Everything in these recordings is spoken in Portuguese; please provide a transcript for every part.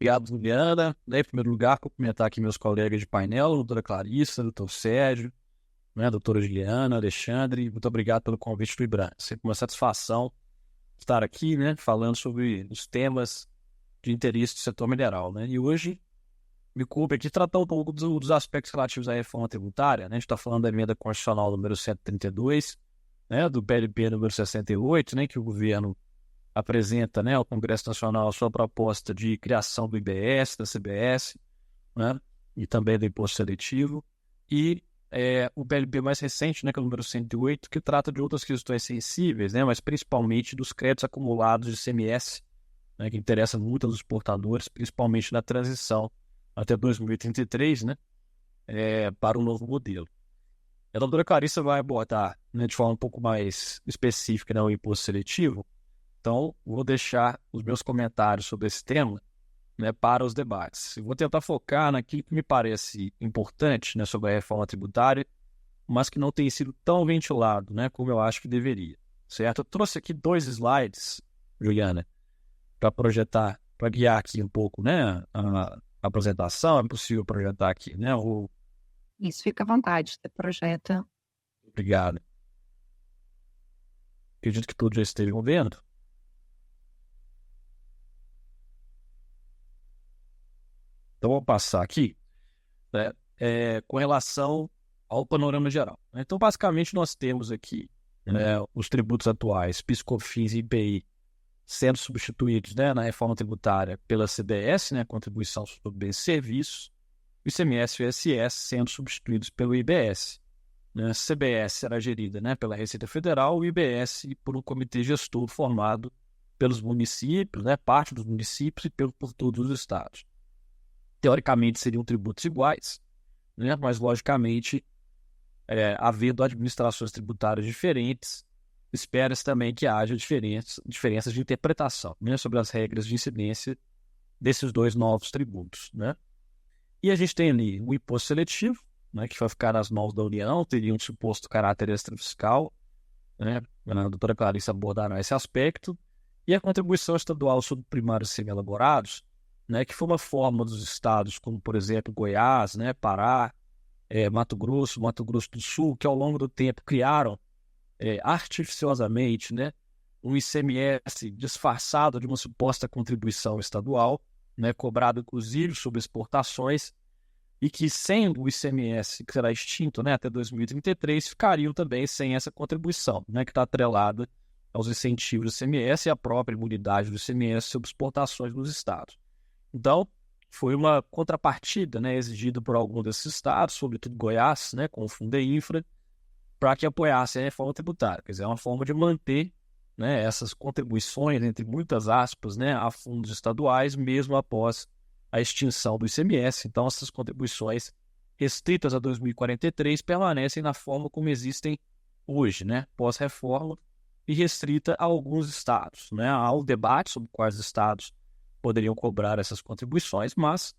Obrigado, Juliana. Em primeiro lugar, cumprimentar aqui meus colegas de painel, doutora Clarissa, doutor Sérgio, né, doutora Juliana, Alexandre. Muito obrigado pelo convite do IBRAM. Sempre uma satisfação estar aqui, né, falando sobre os temas de interesse do setor mineral, né? E hoje me coube aqui tratar um pouco dos aspectos relativos à reforma tributária, né? A gente está falando da emenda constitucional número 132, né, do PLP número 68, né, que o governo apresenta, né, ao Congresso Nacional a sua proposta de criação do IBS, da CBS, né, e também do imposto seletivo, e o PLP mais recente, né, que é o número 108, que trata de outras questões sensíveis, né, mas principalmente dos créditos acumulados de ICMS, né, que interessa muito aos exportadores, principalmente na transição até 2033, né, para um novo modelo. A doutora Clarissa vai abordar, né, de forma um pouco mais específica, né, o imposto seletivo. Então, vou deixar os meus comentários sobre esse tema, né, para os debates. Eu vou tentar focar naquilo que me parece importante, né, sobre a reforma tributária, mas que não tem sido tão ventilado, né, como eu acho que deveria, certo? Eu trouxe aqui 2 slides, Juliana, para projetar, para guiar aqui um pouco, né, a apresentação. É possível projetar aqui, né? Isso, fica à vontade, você projeta. Obrigado. Acredito que todos já estejam vendo. Então, vou passar aqui, né, com relação ao panorama geral. Então, basicamente, nós temos aqui, né, os tributos atuais, PIS, COFINS e IPI, sendo substituídos, né, na reforma tributária pela CBS, né, Contribuição sobre Bens e Serviços, o ICMS e o ISS sendo substituídos pelo IBS. Né? A CBS será gerida, né, pela Receita Federal, o IBS por um comitê gestor formado pelos municípios, né, parte dos municípios e por todos os estados. Teoricamente seriam tributos iguais, né, mas logicamente, havendo administrações tributárias diferentes, espera-se também que haja diferenças de interpretação, né, sobre as regras de incidência desses 2 novos tributos. Né? E a gente tem ali o imposto seletivo, né, que vai ficar nas mãos da União, teria um suposto caráter extrafiscal, né? A doutora Clarissa abordará esse aspecto, e a contribuição estadual sobre primários semi-elaborados, né, que foi uma forma dos estados, como por exemplo Goiás, né, Pará, Mato Grosso do Sul, que ao longo do tempo criaram artificiosamente, né, um ICMS disfarçado de uma suposta contribuição estadual, né, cobrado inclusive sobre exportações, e que, sendo o ICMS, que será extinto, né, até 2033, ficariam também sem essa contribuição, né, que está atrelada aos incentivos do ICMS e à própria imunidade do ICMS sobre exportações dos estados. Então, foi uma contrapartida, né, exigida por algum desses estados, sobretudo Goiás, né, com o Fundeinfra, para que apoiassem a reforma tributária. Quer dizer, é uma forma de manter, né, essas contribuições, entre muitas aspas, né, a fundos estaduais, mesmo após a extinção do ICMS. Então, essas contribuições restritas a 2043 permanecem na forma como existem hoje, né, pós-reforma, e restrita a alguns estados. Né? Há um debate sobre quais estados poderiam cobrar essas contribuições, mas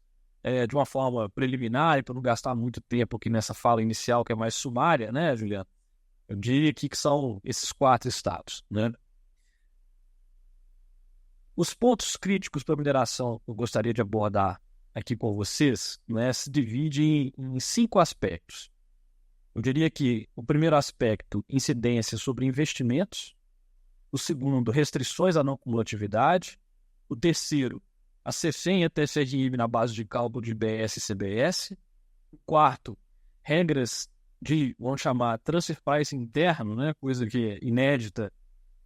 de uma forma preliminar, e para não gastar muito tempo aqui nessa fala inicial, que é mais sumária, né, Juliana? Eu diria aqui que são esses 4 estados. Né? Os pontos críticos para a mineração que eu gostaria de abordar aqui com vocês, né, se dividem em 5 aspectos. Eu diria que o primeiro aspecto, incidência sobre investimentos. O segundo, restrições à não cumulatividade. O terceiro, a CEFEM e a TCRM na base de cálculo de IBS e CBS. O quarto, regras de, vamos chamar, transfer price interno, né, coisa que é inédita,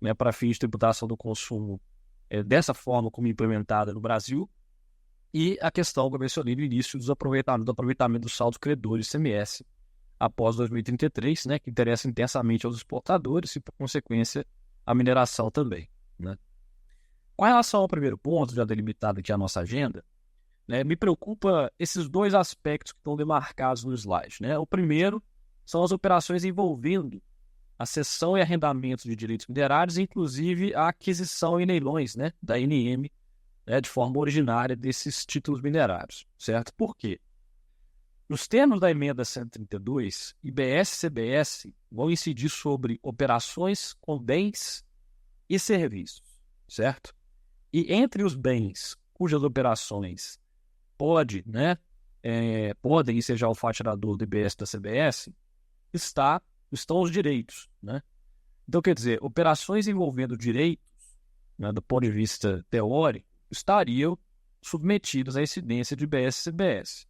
né, para fins de tributação do consumo, dessa forma como implementada no Brasil. E a questão que eu mencionei no início do aproveitamento do saldo credor de ICMS após 2033, né, que interessa intensamente aos exportadores e, por consequência, à mineração também. Né? Com relação ao primeiro ponto, já delimitado aqui a nossa agenda, né, me preocupa esses 2 aspectos que estão demarcados no slide. Né? O primeiro são as operações envolvendo a cessão e arrendamento de direitos minerários, inclusive a aquisição em leilões, né, da ANM, né, de forma originária desses títulos minerários. Certo? Por quê? Nos termos da emenda 132, IBS e CBS vão incidir sobre operações com bens e serviços, certo? E entre os bens cujas operações podem ser já o faturador do IBS da CBS, estão os direitos, né? Então, quer dizer, operações envolvendo direitos, né, do ponto de vista teórico, estariam submetidas à incidência de IBS e CBS.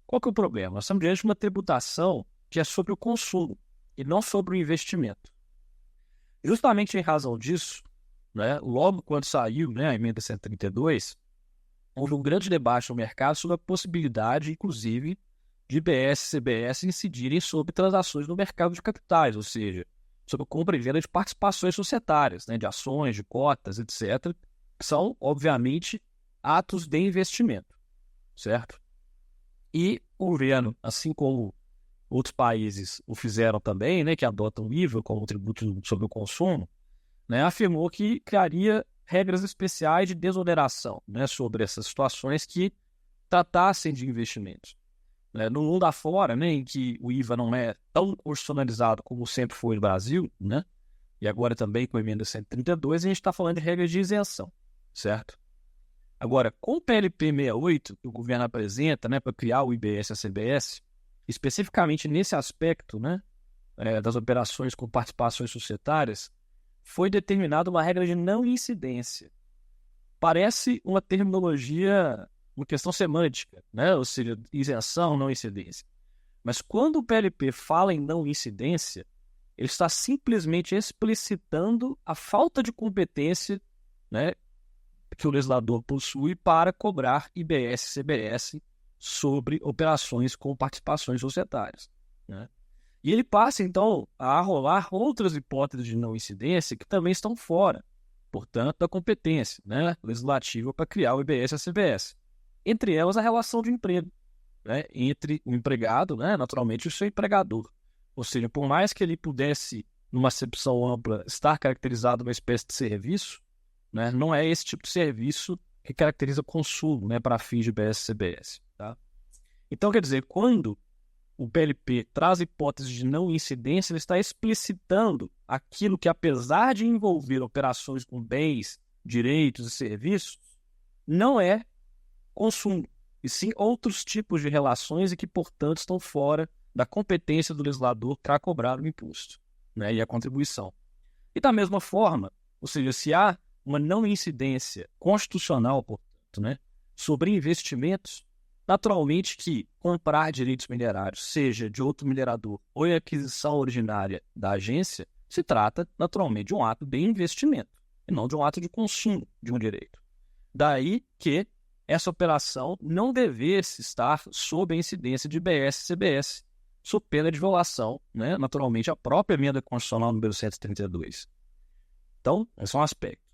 Qual que é o problema? Nós estamos diante de uma tributação que é sobre o consumo e não sobre o investimento. Justamente em razão disso, né, logo quando saiu, né, a emenda 132, houve um grande debate no mercado sobre a possibilidade, inclusive, de IBS e CBS incidirem sobre transações no mercado de capitais, ou seja, sobre compra e venda de participações societárias, né, de ações, de cotas, etc., que são, obviamente, atos de investimento, certo? E o governo, assim como outros países o fizeram também, né, que adotam o IVA como tributo sobre o consumo, né, afirmou que criaria regras especiais de desoneração, né, sobre essas situações que tratassem de investimentos. Né, no mundo afora, né, em que o IVA não é tão constitucionalizado como sempre foi no Brasil, né, e agora também com a emenda 132, a gente está falando de regras de isenção, certo? Agora, com o PLP 68, que o governo apresenta, né, para criar o IBS e a CBS, especificamente nesse aspecto, né, das operações com participações societárias, foi determinada uma regra de não incidência. Parece uma terminologia, uma questão semântica, né, ou seja, isenção, não incidência. Mas quando o PLP fala em não incidência, ele está simplesmente explicitando a falta de competência, né, que o legislador possui para cobrar IBS e CBS sobre operações com participações societárias, né? E ele passa, então, a arrolar outras hipóteses de não incidência que também estão fora, portanto, da competência, né, legislativa para criar o IBS e a CBS. Entre elas, a relação de emprego, né, entre o empregado, né, naturalmente, e o seu empregador. Ou seja, por mais que ele pudesse, numa acepção ampla, estar caracterizado uma espécie de serviço, né, não é esse tipo de serviço que caracteriza consumo, né, para fins de IBS e CBS. Tá? Então, quer dizer, quando o PLP traz a hipótese de não incidência, ele está explicitando aquilo que, apesar de envolver operações com bens, direitos e serviços, não é consumo, e sim outros tipos de relações e que, portanto, estão fora da competência do legislador para cobrar o imposto, né, e a contribuição. E da mesma forma, ou seja, se há uma não incidência constitucional, portanto, né, sobre investimentos, naturalmente que comprar direitos minerários, seja de outro minerador ou em aquisição originária da agência, se trata naturalmente de um ato de investimento e não de um ato de consumo de um direito. Daí que essa operação não devesse estar sob a incidência de IBS e CBS, sob pena de violação, né, naturalmente, à própria emenda constitucional número 132. Então, esse é um aspecto.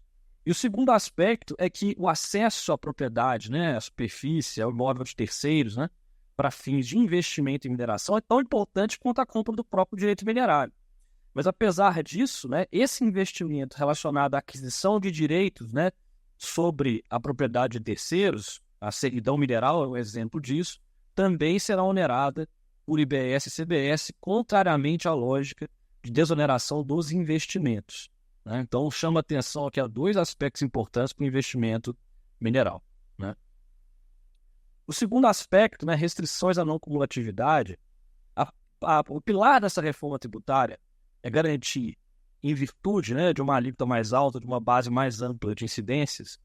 E o segundo aspecto é que o acesso à propriedade, né, à superfície, ao imóvel de terceiros, né, para fins de investimento em mineração é tão importante quanto a compra do próprio direito minerário. Mas, apesar disso, né, esse investimento relacionado à aquisição de direitos, né, sobre a propriedade de terceiros, a servidão mineral é um exemplo disso, também será onerada por IBS e CBS, contrariamente à lógica de desoneração dos investimentos. Né? Então, chama atenção aqui a dois aspectos importantes para o investimento mineral. Né? O segundo aspecto, né, restrições à não cumulatividade, o pilar dessa reforma tributária é garantir, em virtude, né, de uma alíquota mais alta, de uma base mais ampla de incidências,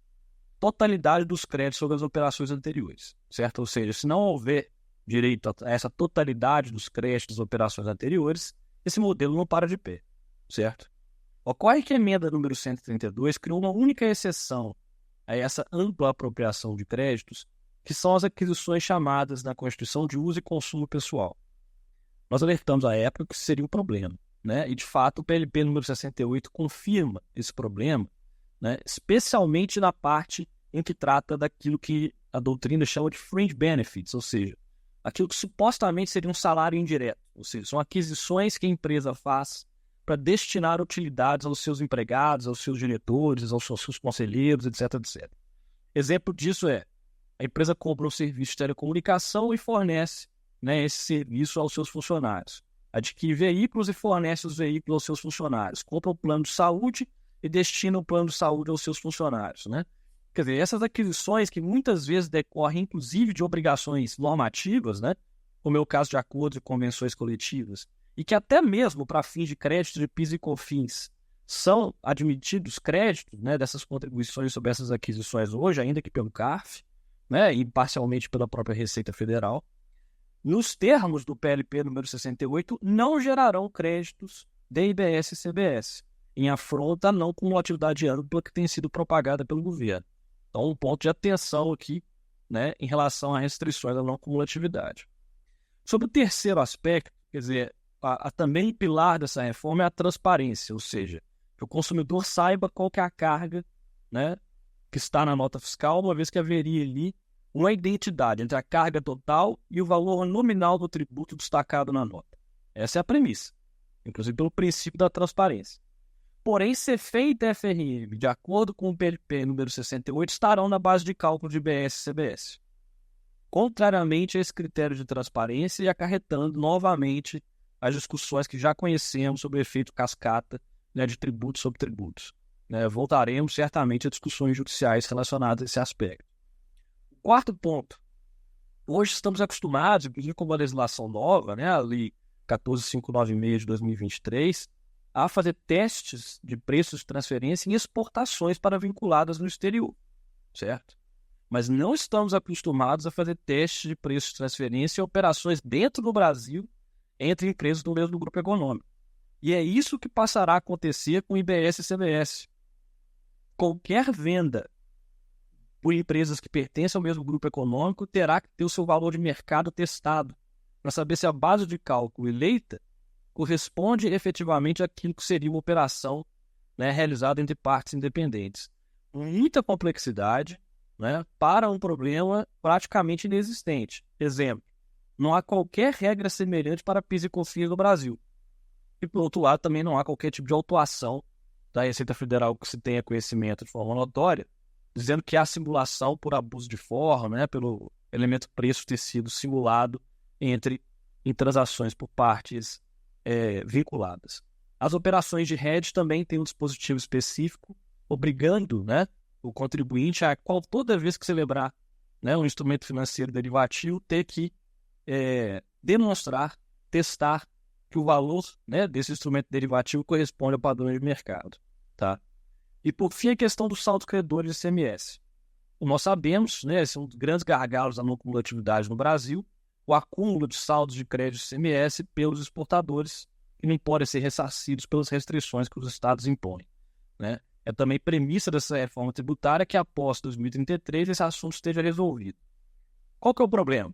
totalidade dos créditos sobre as operações anteriores, certo? Ou seja, se não houver direito a essa totalidade dos créditos das operações anteriores, esse modelo não para de pé, certo? Ocorre que a emenda número 132 criou uma única exceção a essa ampla apropriação de créditos, que são as aquisições chamadas na Constituição de uso e consumo pessoal. Nós alertamos à época que isso seria um problema, né? E, de fato, o PLP número 68 confirma esse problema, né? Especialmente na parte em que trata daquilo que a doutrina chama de fringe benefits, ou seja, aquilo que supostamente seria um salário indireto, ou seja, são aquisições que a empresa faz para destinar utilidades aos seus empregados, aos seus diretores, aos seus conselheiros, etc, etc. Exemplo disso é, a empresa compra um serviço de telecomunicação e fornece, né, esse serviço aos seus funcionários. Adquire veículos e fornece os veículos aos seus funcionários. Compra um plano de saúde e destina o plano de saúde aos seus funcionários. Né? Quer dizer, essas aquisições que muitas vezes decorrem, inclusive, de obrigações normativas, né? Como é o caso de acordos e convenções coletivas, e que até mesmo para fins de crédito de PIS e COFINS são admitidos créditos, né, dessas contribuições sobre essas aquisições hoje, ainda que pelo CARF, né, e parcialmente pela própria Receita Federal, nos termos do PLP número 68, não gerarão créditos de IBS e CBS, em afronta à não cumulatividade ampla que tem sido propagada pelo governo. Então, um ponto de atenção aqui, né, em relação a restrições à não cumulatividade. Sobre o terceiro aspecto, quer dizer, também pilar dessa reforma é a transparência, ou seja, que o consumidor saiba qual que é a carga, né, que está na nota fiscal, uma vez que haveria ali uma identidade entre a carga total e o valor nominal do tributo destacado na nota. Essa é a premissa, inclusive pelo princípio da transparência. Porém, CFE e TFRM, de acordo com o PLP número 68, estarão na base de cálculo de IBS e CBS, contrariamente a esse critério de transparência e acarretando novamente as discussões que já conhecemos sobre o efeito cascata, né, de tributos sobre tributos. Voltaremos certamente a discussões judiciais relacionadas a esse aspecto. Quarto ponto. Hoje estamos acostumados, inclusive com uma legislação nova, né, a Lei 14596 de 2023, a fazer testes de preços de transferência em exportações para vinculadas no exterior, certo? Mas não estamos acostumados a fazer testes de preços de transferência em operações dentro do Brasil entre empresas do mesmo grupo econômico. E é isso que passará a acontecer com IBS e CBS. Qualquer venda por empresas que pertencem ao mesmo grupo econômico terá que ter o seu valor de mercado testado para saber se a base de cálculo eleita corresponde efetivamente àquilo que seria uma operação, né, realizada entre partes independentes. Muita complexidade, né, para um problema praticamente inexistente. Exemplo, não há qualquer regra semelhante para PIS e COFINS no Brasil. E, por outro lado, também não há qualquer tipo de autuação da Receita Federal que se tenha conhecimento de forma notória, dizendo que há simulação por abuso de forma, né, pelo elemento preço ter sido simulado em transações por partes vinculadas. As operações de hedge também têm um dispositivo específico, obrigando, né, o contribuinte a, toda vez que celebrar, né, um instrumento financeiro derivativo, ter que demonstrar, testar que o valor, né, desse instrumento derivativo corresponde ao padrão de mercado. Tá? E, por fim, a questão dos saldos credores de ICMS. Como nós sabemos, né, esse é um dos grandes gargalos da não cumulatividade no Brasil, o acúmulo de saldos de crédito de ICMS pelos exportadores, que não podem ser ressarcidos pelas restrições que os estados impõem. Né? É também premissa dessa reforma tributária que, após 2033, esse assunto esteja resolvido. Qual que é o problema?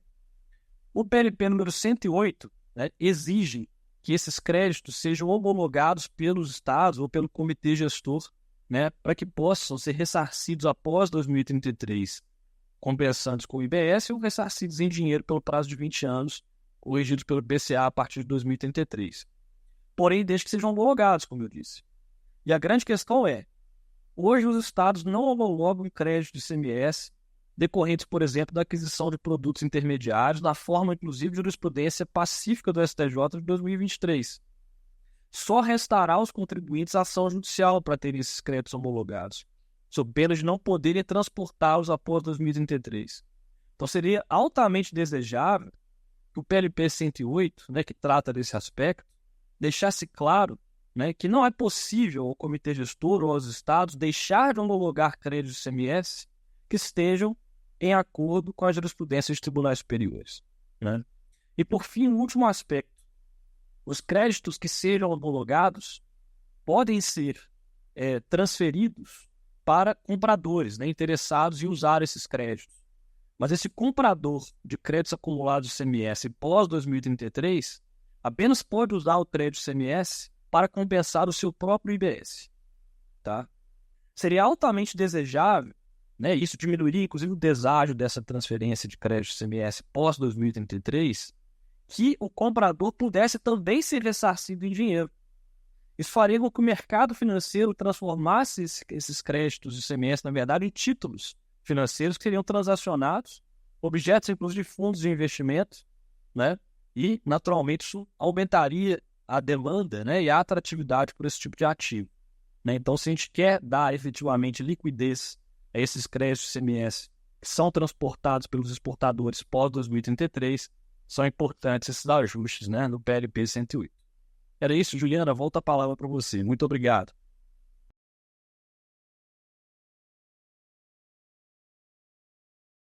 O PLP número 108, né, exige que esses créditos sejam homologados pelos estados ou pelo comitê gestor, né, para que possam ser ressarcidos após 2033, compensantes com o IBS ou ressarcidos em dinheiro pelo prazo de 20 anos, corrigidos pelo IPCA a partir de 2033. Porém, desde que sejam homologados, como eu disse. E a grande questão é, hoje os estados não homologam crédito de ICMS decorrentes, por exemplo, da aquisição de produtos intermediários, na forma, inclusive, de jurisprudência pacífica do STJ de 2023. Só restará aos contribuintes a ação judicial para terem esses créditos homologados, sob pena de não poderem transportá-los após 2033. Então, seria altamente desejável que o PLP 108, né, que trata desse aspecto, deixasse claro, né, que não é possível ao comitê gestor ou aos estados deixar de homologar créditos de ICMS que estejam em acordo com a jurisprudência de tribunais superiores. Né? E, por fim, o último aspecto. Os créditos que sejam homologados podem ser transferidos para compradores, né, interessados em usar esses créditos. Mas esse comprador de créditos acumulados de ICMS pós-2033 apenas pode usar o crédito ICMS para compensar o seu próprio IBS. Tá? Seria altamente desejável, né, isso diminuiria inclusive o deságio dessa transferência de crédito ICMS pós-2033, que o comprador pudesse também ser ressarcido em dinheiro. Isso faria com que o mercado financeiro transformasse esses créditos de ICMS, na verdade, em títulos financeiros que seriam transacionados, objetos, inclusive, de fundos de investimento, né? E, naturalmente, isso aumentaria a demanda, né, e a atratividade por esse tipo de ativo. Né? Então, se a gente quer dar efetivamente liquidez esses créditos de ICMS que são transportados pelos exportadores pós-2033, são importantes esses ajustes, né, no PLP 108. Era isso, Juliana, volta a palavra para você. Muito obrigado.